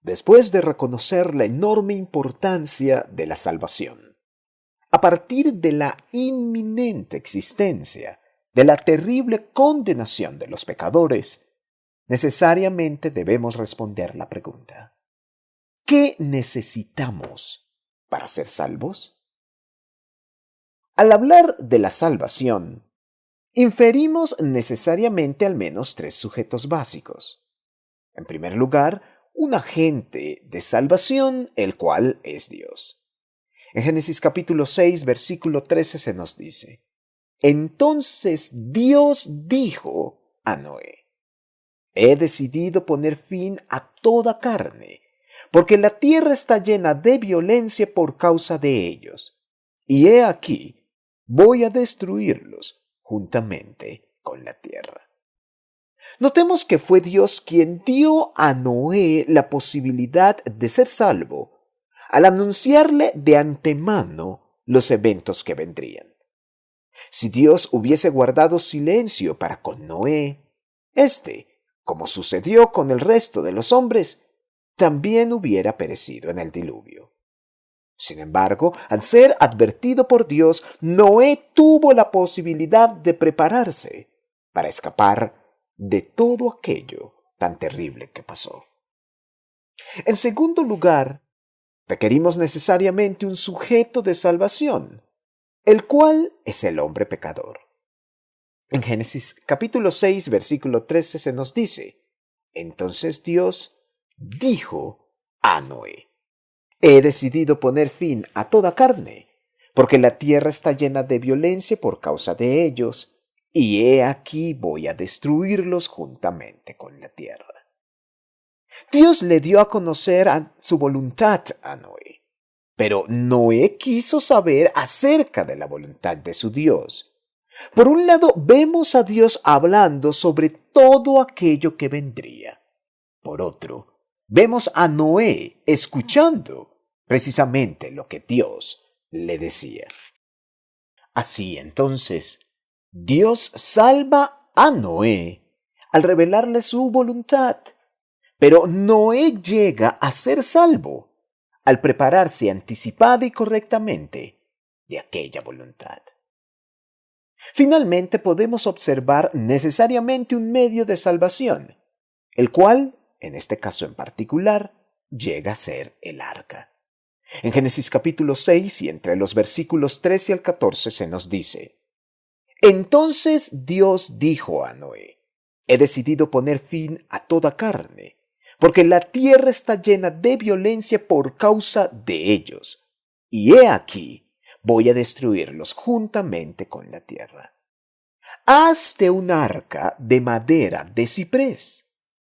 después de reconocer la enorme importancia de la salvación. A partir de la inminente existencia de la terrible condenación de los pecadores, necesariamente debemos responder la pregunta: ¿qué necesitamos para ser salvos? Al hablar de la salvación, inferimos necesariamente al menos tres sujetos básicos. En primer lugar, un agente de salvación, el cual es Dios. En Génesis capítulo 6, versículo 13 se nos dice: Entonces Dios dijo a Noé: He decidido poner fin a toda carne, porque la tierra está llena de violencia por causa de ellos. Y he aquí, voy a destruirlos juntamente con la tierra. Notemos que fue Dios quien dio a Noé la posibilidad de ser salvo al anunciarle de antemano los eventos que vendrían. Si Dios hubiese guardado silencio para con Noé, como sucedió con el resto de los hombres, también hubiera perecido en el diluvio. Sin embargo, al ser advertido por Dios, Noé tuvo la posibilidad de prepararse para escapar de todo aquello tan terrible que pasó. En segundo lugar, requerimos necesariamente un sujeto de salvación, el cual es el hombre pecador. En Génesis capítulo 6, versículo 13 se nos dice: Entonces Dios dijo a Noé: He decidido poner fin a toda carne, porque la tierra está llena de violencia por causa de ellos, y he aquí voy a destruirlos juntamente con la tierra. Dios le dio a conocer su voluntad a Noé, pero Noé quiso saber acerca de la voluntad de su Dios. Por un lado, vemos a Dios hablando sobre todo aquello que vendría. Por otro, vemos a Noé escuchando precisamente lo que Dios le decía. Así entonces, Dios salva a Noé al revelarle su voluntad, pero Noé llega a ser salvo al prepararse anticipada y correctamente de aquella voluntad. Finalmente podemos observar necesariamente un medio de salvación, el cual, en este caso en particular, llega a ser el arca. En Génesis capítulo 6 y entre los versículos 13 al 14 se nos dice: Entonces Dios dijo a Noé: He decidido poner fin a toda carne, porque la tierra está llena de violencia por causa de ellos, y he aquí, voy a destruirlos juntamente con la tierra. Hazte un arca de madera de ciprés.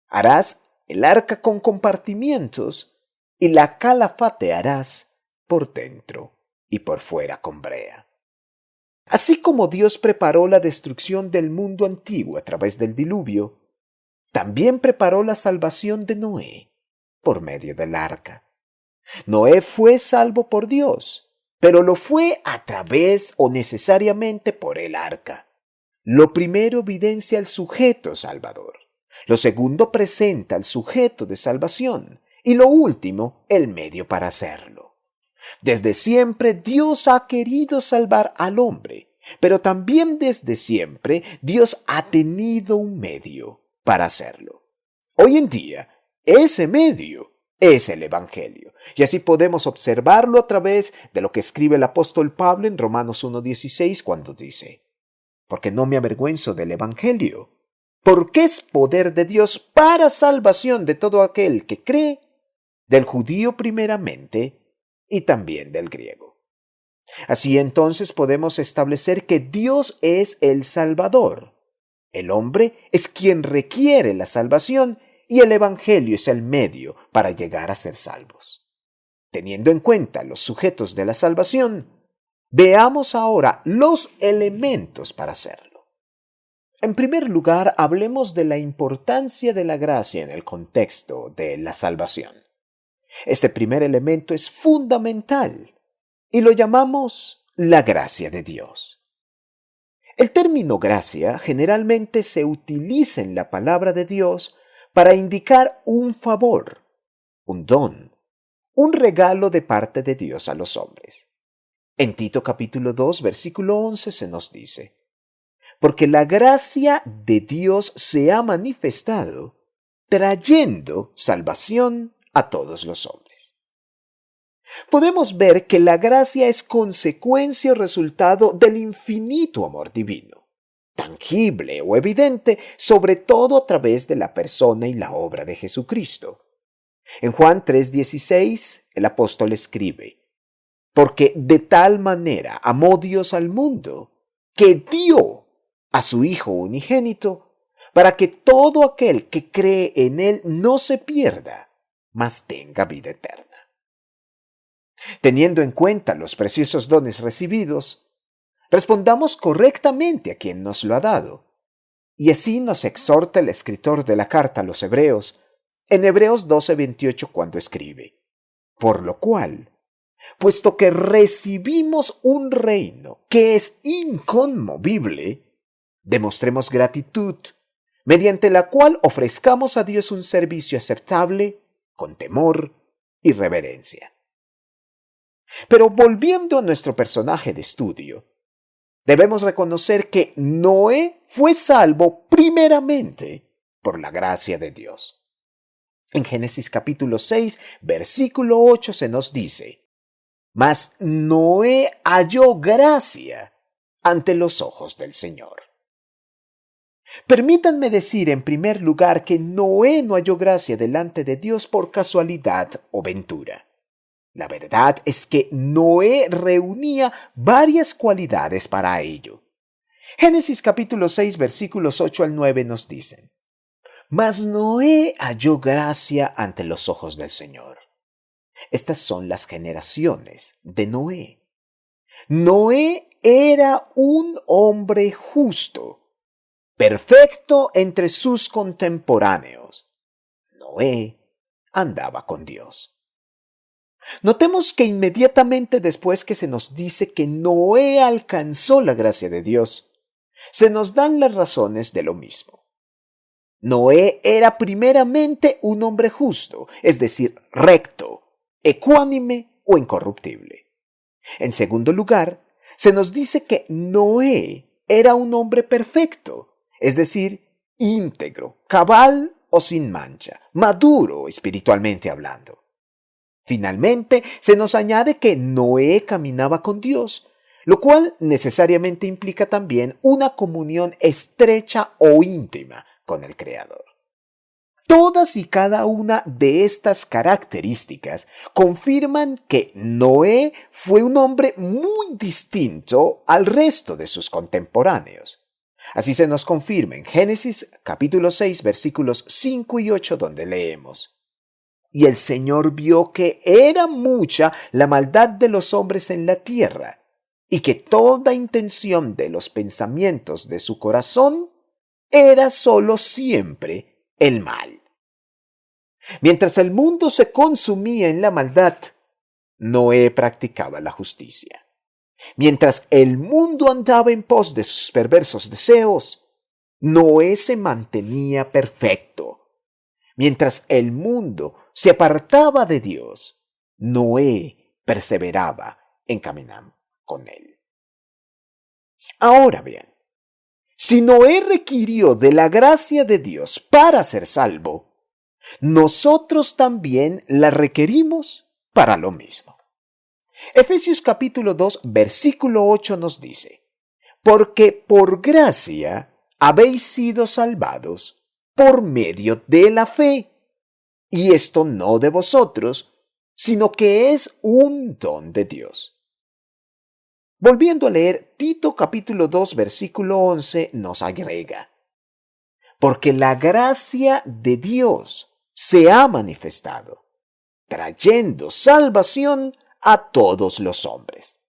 Harás el arca con compartimientos y la calafatearás por dentro y por fuera con brea. Así como Dios preparó la destrucción del mundo antiguo a través del diluvio, también preparó la salvación de Noé por medio del arca. Noé fue salvo por Dios, pero lo fue a través o necesariamente por el arca. Lo primero evidencia al sujeto salvador, lo segundo presenta al sujeto de salvación y lo último el medio para hacerlo. Desde siempre Dios ha querido salvar al hombre, pero también desde siempre Dios ha tenido un medio para hacerlo. Hoy en día, ese medio es el Evangelio, y así podemos observarlo a través de lo que escribe el apóstol Pablo en Romanos 1:16 cuando dice: Porque no me avergüenzo del Evangelio, porque es poder de Dios para salvación de todo aquel que cree, del judío primeramente y también del griego. Así entonces podemos establecer que Dios es el Salvador. El hombre es quien requiere la salvación y el Evangelio es el medio para llegar a ser salvos. Teniendo en cuenta los sujetos de la salvación, veamos ahora los elementos para hacerlo. En primer lugar, hablemos de la importancia de la gracia en el contexto de la salvación. Este primer elemento es fundamental y lo llamamos la gracia de Dios. El término gracia generalmente se utiliza en la palabra de Dios para indicar un favor, un don, un regalo de parte de Dios a los hombres. En Tito capítulo 2, versículo 11 se nos dice: porque la gracia de Dios se ha manifestado, trayendo salvación a todos los hombres. Podemos ver que la gracia es consecuencia o resultado del infinito amor divino, tangible o evidente, sobre todo a través de la persona y la obra de Jesucristo. En Juan 3:16, el apóstol escribe: porque de tal manera amó Dios al mundo, que dio a su Hijo unigénito, para que todo aquel que cree en Él no se pierda, mas tenga vida eterna. Teniendo en cuenta los preciosos dones recibidos, respondamos correctamente a quien nos lo ha dado. Y así nos exhorta el escritor de la carta a los Hebreos, en Hebreos 12:28, cuando escribe: por lo cual, puesto que recibimos un reino que es inconmovible, demostremos gratitud, mediante la cual ofrezcamos a Dios un servicio aceptable, con temor y reverencia. Pero volviendo a nuestro personaje de estudio, debemos reconocer que Noé fue salvo primeramente por la gracia de Dios. En Génesis capítulo 6, versículo 8 se nos dice: mas Noé halló gracia ante los ojos del Señor. Permítanme decir en primer lugar que Noé no halló gracia delante de Dios por casualidad o ventura. La verdad es que Noé reunía varias cualidades para ello. Génesis capítulo 6, versículos 8 al 9 nos dicen: mas Noé halló gracia ante los ojos del Señor. Estas son las generaciones de Noé. Noé era un hombre justo, perfecto entre sus contemporáneos. Noé andaba con Dios. Notemos que inmediatamente después que se nos dice que Noé alcanzó la gracia de Dios, se nos dan las razones de lo mismo. Noé era primeramente un hombre justo, es decir, recto, ecuánime o incorruptible. En segundo lugar, se nos dice que Noé era un hombre perfecto, es decir, íntegro, cabal o sin mancha, maduro espiritualmente hablando. Finalmente, se nos añade que Noé caminaba con Dios, lo cual necesariamente implica también una comunión estrecha o íntima con el Creador. Todas y cada una de estas características confirman que Noé fue un hombre muy distinto al resto de sus contemporáneos. Así se nos confirma en Génesis capítulo 6 versículos 5 y 8, donde leemos: y el Señor vio que era mucha la maldad de los hombres en la tierra, y que toda intención de los pensamientos de su corazón era solo siempre el mal. Mientras el mundo se consumía en la maldad, Noé practicaba la justicia. Mientras el mundo andaba en pos de sus perversos deseos, Noé se mantenía perfecto. Mientras el mundo se apartaba de Dios, Noé perseveraba en caminar con él. Ahora bien, si Noé requirió de la gracia de Dios para ser salvo, nosotros también la requerimos para lo mismo. Efesios capítulo 2, versículo 8 nos dice: porque por gracia habéis sido salvados por medio de la fe, y esto no de vosotros, sino que es un don de Dios. Volviendo a leer, Tito capítulo 2 versículo 11 nos agrega: porque la gracia de Dios se ha manifestado, trayendo salvación a todos los hombres.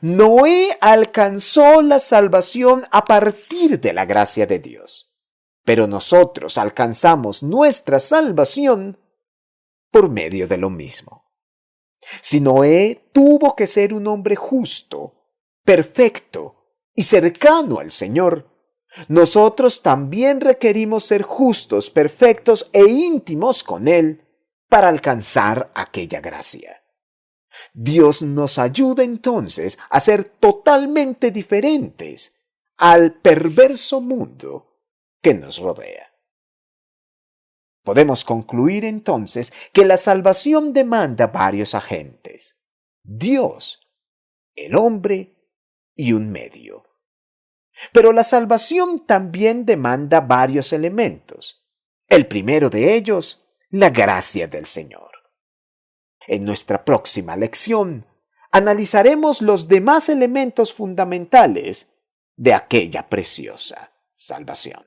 Noé alcanzó la salvación a partir de la gracia de Dios. Pero nosotros alcanzamos nuestra salvación por medio de lo mismo. Si Noé tuvo que ser un hombre justo, perfecto y cercano al Señor, nosotros también requerimos ser justos, perfectos e íntimos con Él para alcanzar aquella gracia. Dios nos ayuda entonces a ser totalmente diferentes al perverso mundo que nos rodea. Podemos concluir entonces que la salvación demanda varios agentes: Dios, el hombre y un medio. Pero la salvación también demanda varios elementos. El primero de ellos, la gracia del Señor. En nuestra próxima lección, analizaremos los demás elementos fundamentales de aquella preciosa salvación.